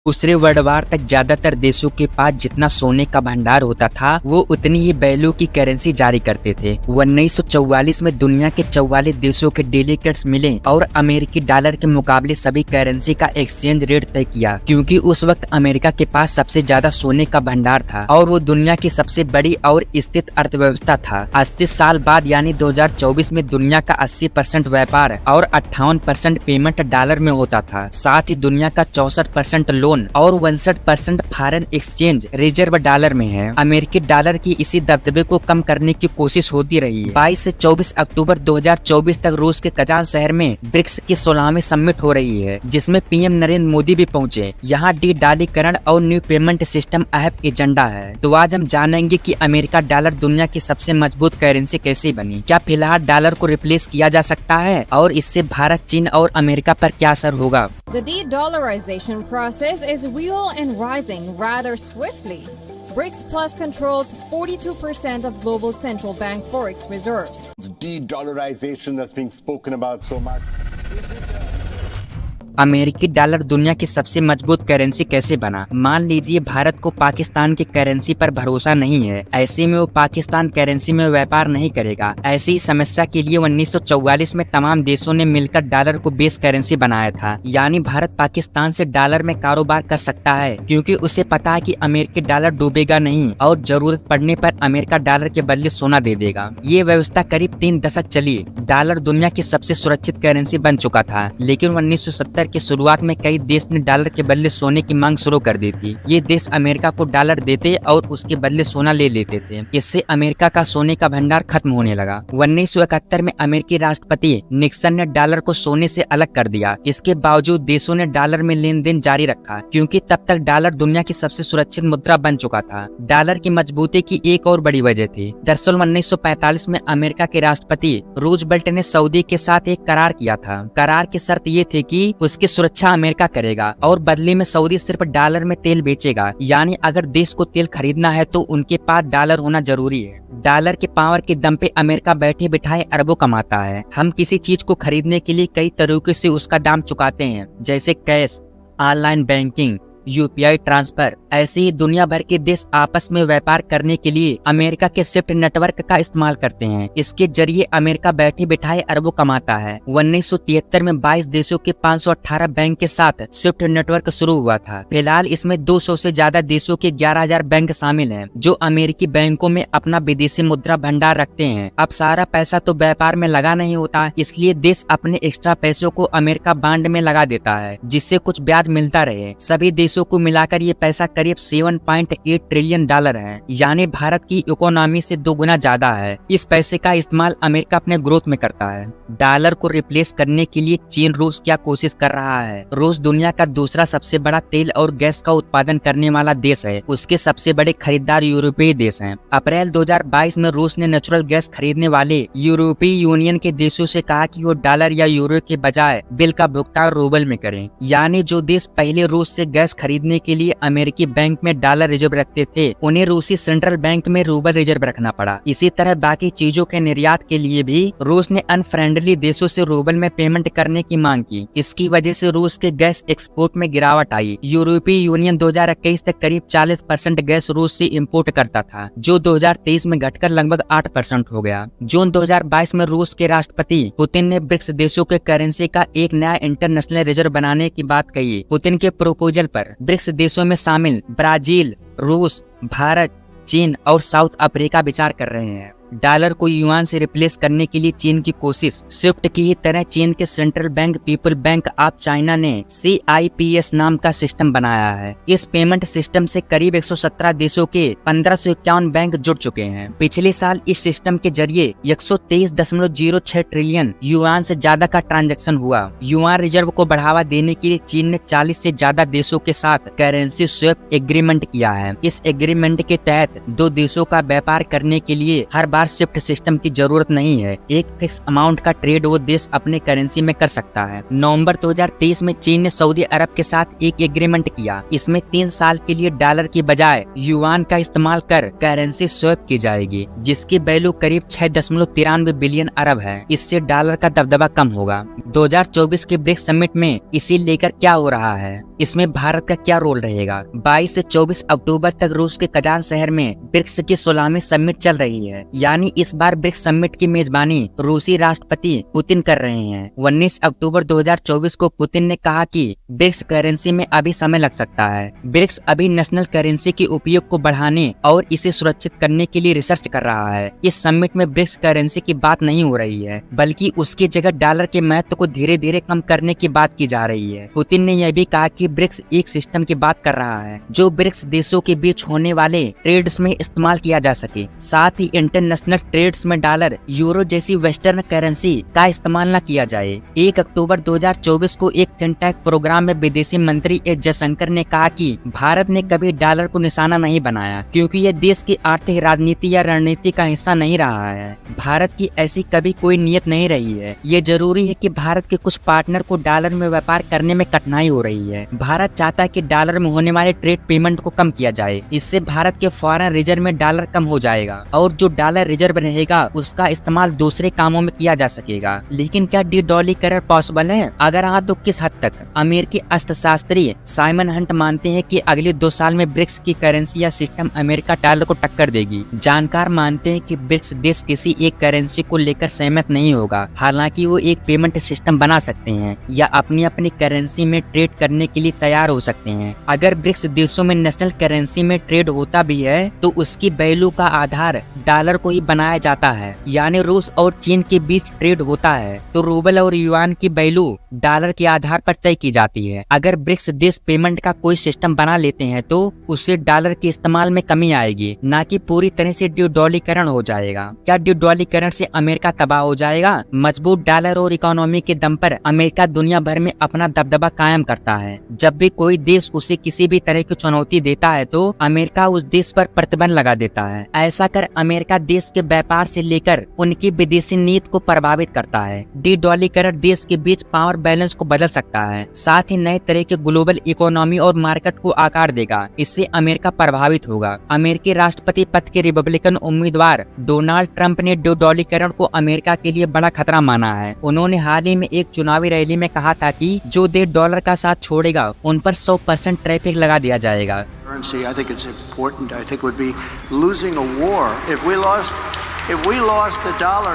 दूसरे world war तक ज्यादातर देशों के पास जितना सोने का भंडार होता था वो उतनी ही वैल्यू की करेंसी जारी करते थे। 1944 में दुनिया के 44 देशों के डेलीगेट्स मिले और अमेरिकी डॉलर के मुकाबले सभी करेंसी का एक्सचेंज रेट तय किया, क्योंकि उस वक्त अमेरिका के पास सबसे ज्यादा सोने का भंडार था और वो दुनिया की सबसे बड़ी और स्थिर अर्थव्यवस्था था। 80 साल बाद यानी 2024 में दुनिया का 80% व्यापार और 58% पेमेंट डॉलर में होता था। साथ ही दुनिया का 64% लोन और 62% फॉरेन एक्सचेंज रिजर्व डॉलर में है। अमेरिकी डॉलर की इसी दबदबे को कम करने की कोशिश होती रही है। 22 से 24 अक्टूबर 2024 तक रूस के कजान शहर में ब्रिक्स की 16वीं समिट हो रही है, जिसमें पीएम नरेंद्र मोदी भी पहुंचे। यहाँ डी-डॉलरीकरण और न्यू पेमेंट सिस्टम अहम एजेंडा है। तो आज हम जानेंगे कि अमेरिका डॉलर दुनिया की सबसे मजबूत करेंसी कैसे बनी, क्या फिलहाल डॉलर को रिप्लेस किया जा सकता है और इससे भारत, चीन और अमेरिका पर क्या असर होगा। The de-dollarization process is real and rising rather swiftly. BRICS Plus controls 42% of global central bank forex reserves. De-dollarization that's being spoken about so much. अमेरिकी डॉलर दुनिया की सबसे मजबूत करेंसी कैसे बना। मान लीजिए भारत को पाकिस्तान की करेंसी पर भरोसा नहीं है, ऐसे में वो पाकिस्तान करेंसी में व्यापार नहीं करेगा। ऐसी समस्या के लिए 1944 में तमाम देशों ने मिलकर डॉलर को बेस करेंसी बनाया था, यानी भारत पाकिस्तान से डॉलर में कारोबार कर सकता है, क्योंकि उसे पता है कि अमेरिकी डॉलर डूबेगा नहीं और जरूरत पड़ने पर अमेरिका डॉलर के बदले सोना दे देगा। ये व्यवस्था करीब 3 दशक चली। डॉलर दुनिया की सबसे सुरक्षित करेंसी बन चुका था, लेकिन 1970 की शुरुआत में कई देश ने डॉलर के बदले सोने की मांग शुरू कर दी थी। ये देश अमेरिका को डॉलर देते और उसके बदले सोना ले लेते थे। इससे अमेरिका का सोने का भंडार खत्म होने लगा। 1971 में अमेरिकी राष्ट्रपति निक्सन ने डॉलर को सोने से अलग कर दिया। इसके बावजूद देशों ने डॉलर में लेन देन जारी रखा, क्योंकि तब तक डॉलर दुनिया की सबसे सुरक्षित मुद्रा बन चुका था। डॉलर की मजबूती की एक और बड़ी वजह थी। दरअसल 1945 में अमेरिका के राष्ट्रपति रूजवेल्ट ने सऊदी के साथ एक करार किया था। करार की शर्त ये थी कि उसकी सुरक्षा अमेरिका करेगा और बदले में सऊदी सिर्फ डॉलर में तेल बेचेगा, यानी अगर देश को तेल खरीदना है तो उनके पास डॉलर होना जरूरी है। डॉलर के पावर के दम पे अमेरिका बैठे बिठाए अरबों कमाता है। हम किसी चीज को खरीदने के लिए कई तरीके से उसका दाम चुकाते हैं, जैसे cash, online banking, UPI transfer. ऐसे ही दुनिया भर के देश आपस में व्यापार करने के लिए अमेरिका के स्विफ्ट नेटवर्क का इस्तेमाल करते हैं। इसके जरिए अमेरिका बैठे बिठाए अरबों कमाता है। 1973 में 22 देशों के 518 बैंक के साथ स्विफ्ट नेटवर्क शुरू हुआ था। फिलहाल इसमें 200 से ज्यादा देशों के 11,000 बैंक शामिल हैं, जो अमेरिकी बैंकों में अपना विदेशी मुद्रा भंडार रखते हैं। अब सारा पैसा तो व्यापार में लगा नहीं होता, इसलिए देश अपने एक्स्ट्रा पैसों को अमेरिका बांड में लगा देता है, जिससे कुछ ब्याज मिलता रहे। सभी देशों को मिलाकर ये पैसा करीब 7.8 ट्रिलियन डॉलर है, यानी भारत की इकोनॉमी से 2 गुना ज्यादा है। इस पैसे का इस्तेमाल अमेरिका अपने ग्रोथ में करता है। डॉलर को रिप्लेस करने के लिए चीन रूस क्या कोशिश कर रहा है। रूस दुनिया का दूसरा सबसे बड़ा तेल और गैस का उत्पादन करने वाला देश है। उसके सबसे बड़े खरीदार यूरोपीय देश हैं। अप्रैल 2022 में रूस ने नेचुरल गैस खरीदने वाले यूरोपीय यूनियन के देशों से कहा कि वो डॉलर या यूरो के बजाय बिल का भुगतान रूबल में करें, यानी जो देश पहले रूस से गैस खरीदने के लिए अमेरिकी बैंक में डॉलर रिजर्व रखते थे, उन्हें रूसी सेंट्रल बैंक में रूबल रिजर्व रखना पड़ा। इसी तरह बाकी चीजों के निर्यात के लिए भी रूस ने अनफ्रेंडली देशों से रूबल में पेमेंट करने की मांग की। इसकी वजह से रूस के गैस एक्सपोर्ट में गिरावट आई। यूरोपीय यूनियन 2021 तक करीब 40% गैस रूस से इंपोर्ट करता था, जो 2023 में घटकर लगभग 8% हो गया। जून 2022 में रूस के राष्ट्रपति पुतिन ने ब्रिक्स देशों के करेंसी का एक नया इंटरनेशनल रिजर्व बनाने की बात कही। पुतिन के प्रपोजल पर ब्रिक्स देशों में शामिल ब्राजील, रूस, भारत, चीन और साउथ अफ्रीका विचार कर रहे हैं। डॉलर को युआन से रिप्लेस करने के लिए चीन की कोशिश। स्विफ्ट की ही तरह चीन के central bank people bank of China ने CIPS नाम का सिस्टम बनाया है। इस पेमेंट सिस्टम से करीब 117 देशों के 1551 बैंक जुड़ चुके हैं। पिछले साल इस सिस्टम के जरिए 123.06 ट्रिलियन युआन से ज्यादा का ट्रांजैक्शन हुआ। युआन रिजर्व को बढ़ावा देने के लिए चीन ने 40 से ज्यादा देशों के साथ करेंसी स्वैप एग्रीमेंट किया है। इस एग्रीमेंट के तहत 2 देशों का व्यापार करने के लिए हर बार शिफ्ट सिस्टम की जरूरत नहीं है। एक फिक्स अमाउंट का ट्रेड वो देश अपने करेंसी में कर सकता है। नवंबर 2023 में चीन ने सऊदी अरब के साथ एक एग्रीमेंट किया। इसमें 3 साल के लिए डॉलर की बजाय युआन का इस्तेमाल कर करेंसी स्वैप की जाएगी, जिसकी वैल्यू करीब 6.93 बिलियन अरब है। इससे डॉलर का दबदबा कम होगा। 2024 के ब्रिक्स समिट में इसी लेकर क्या हो रहा है, इसमें भारत का क्या रोल रहेगा। 22 से 24 अक्टूबर तक रूस के कजान शहर में ब्रिक्स की 16वीं समिट चल रही है। यानी इस बार ब्रिक्स समिट की मेजबानी रूसी राष्ट्रपति पुतिन कर रहे हैं। 19 अक्टूबर 2024 को पुतिन ने कहा कि ब्रिक्स करेंसी में अभी समय लग सकता है। ब्रिक्स अभी नेशनल करेंसी के उपयोग को बढ़ाने और इसे सुरक्षित करने के लिए रिसर्च कर रहा है। इस समिट में ब्रिक्स करेंसी की बात नहीं हो रही है, बल्कि उसकी जगह डॉलर के महत्व को धीरे धीरे कम करने की बात की जा रही है। पुतिन ने यह भी कहा कि ब्रिक्स एक सिस्टम की बात कर रहा है जो ब्रिक्स देशों के बीच होने वाले ट्रेड्स में इस्तेमाल किया जा सके। साथ ही इंटरनेशनल ट्रेड्स में डॉलर, यूरो जैसी वेस्टर्न करेंसी का इस्तेमाल न किया जाए। 1 अक्टूबर 2024 को एक थिंक प्रोग्राम में विदेशी मंत्री एस जयशंकर ने कहा कि भारत ने कभी डॉलर को निशाना नहीं बनाया, क्योंकि यह देश की आर्थिक राजनीति या रणनीति का हिस्सा नहीं रहा है। भारत की ऐसी कभी कोई नियत नहीं रही है। ये जरूरी है कि भारत के कुछ पार्टनर को डॉलर में व्यापार करने में कठिनाई हो रही है। भारत चाहता है कि डॉलर में होने वाले ट्रेड पेमेंट को कम किया जाए। इससे भारत के फॉरेन रिजर्व में डॉलर कम हो जाएगा और जो डॉलर रिजर्व रहेगा उसका इस्तेमाल दूसरे कामों में किया जा सकेगा। लेकिन क्या डी-डॉलरीकरण पॉसिबल है? अगर हाँ तो किस हद तक? अमेरिकी अर्थशास्त्री साइमन हंट मानते हैं कि अगले 2 साल में ब्रिक्स की करेंसी या सिस्टम अमेरिका डॉलर को टक्कर देगी। जानकार मानते हैं कि ब्रिक्स देश किसी एक करेंसी को लेकर सहमत नहीं होगा। हालांकि वो एक पेमेंट सिस्टम बना सकते हैं या अपनी अपनी करेंसी में ट्रेड करने के लिए तैयार हो सकते हैं। अगर ब्रिक्स देशों में नेशनल करेंसी में ट्रेड होता भी है तो उसकी वैल्यू का आधार डॉलर को ही बनाया जाता है। यानी रूस और चीन के बीच ट्रेड होता है तो रूबल और युआन की वैल्यू डॉलर के आधार पर तय की जाती है। अगर ब्रिक्स देश पेमेंट का कोई सिस्टम बना लेते हैं तो उससे डॉलर के इस्तेमाल में कमी आएगी, न कि पूरी तरह से डी-डॉलरीकरण हो जाएगा। क्या डी-डॉलरीकरण से अमेरिका तबाह हो जाएगा? मजबूत डॉलर और इकोनॉमी के दम पर अमेरिका दुनिया भर में अपना दबदबा कायम करता है। जब भी कोई देश उसे किसी भी तरह की चुनौती देता है तो अमेरिका उस देश पर प्रतिबंध लगा देता है। ऐसा कर अमेरिका देश के व्यापार से लेकर उनकी विदेशी नीति को प्रभावित करता है। डी-डॉलरीकरण देश के बीच पावर बैलेंस को बदल सकता है, साथ ही नए तरह के ग्लोबल इकोनॉमी और मार्केट को आकार देगा। इससे अमेरिका प्रभावित होगा। अमेरिकी राष्ट्रपति पद के रिपब्लिकन उम्मीदवार डोनाल्ड ट्रंप ने डी-डॉलरीकरण को अमेरिका के लिए बड़ा खतरा माना है। उन्होंने हाल ही में एक चुनावी रैली में कहा था कि जो देश डॉलर का साथ छोड़ेगा उन पर 100% टैरिफ लगा दिया जाएगा। Currency, I think it's important. I think would be losing a war if we lost the dollar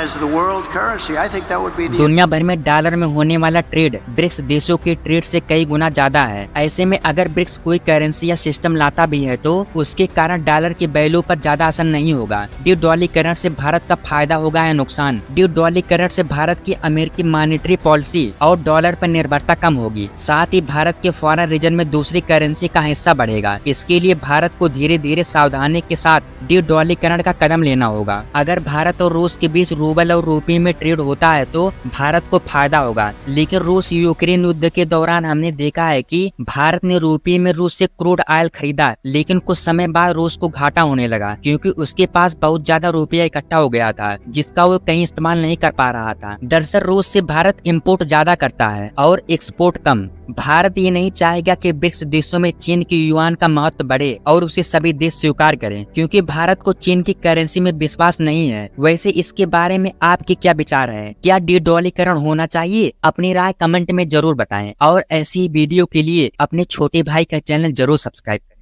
as the world currency. I think that would be the दुनिया भर में डॉलर में होने वाला ट्रेड ब्रिक्स देशों के ट्रेड से कई गुना ज्यादा है। ऐसे में अगर ब्रिक्स कोई करेंसी या सिस्टम लाता भी है तो उसके कारण डॉलर की वैल्यू पर ज्यादा असर नहीं होगा। डी-डॉलरीकरण से भारत का फायदा होगा या नुकसान? डी-डॉलरीकरण से भारत की अमेरिकी मॉनेटरी पॉलिसी और डॉलर पर निर्भरता कम होगी। साथ ही भारत के फॉरेन रिजर्व में दूसरी करेंसी का हिस्सा बढ़ेगा। इसके लिए भारत को धीरे धीरे सावधानी के साथ डी-डॉलरीकरण का कदम लेना होगा। अगर भारत और रूस के बीच रूबल और रूपी में ट्रेड होता है तो भारत को फायदा होगा। लेकिन रूस यूक्रेन युद्ध के दौरान हमने देखा है कि भारत ने रूपी में रूस से क्रूड ऑयल खरीदा, लेकिन कुछ समय बाद रूस को घाटा होने लगा क्योंकि उसके पास बहुत ज्यादा रुपया इकट्ठा हो गया था जिसका वो कहीं इस्तेमाल नहीं कर पा रहा था। दरअसल रूस से भारत इम्पोर्ट ज्यादा करता है और एक्सपोर्ट कम। भारत ये नहीं चाहेगा कि ब्रिक्स देशों में चीन की युआन का महत्व बढ़े और उसे सभी देश स्वीकार करें, क्योंकि भारत को चीन की करेंसी में विश्वास नहीं है। वैसे इसके बारे में आपके क्या विचार है? क्या डी-डॉलरीकरण होना चाहिए? अपनी राय कमेंट में जरूर बताएं और ऐसी वीडियो के लिए अपने छोटे भाई का चैनल जरूर सब्सक्राइब करें।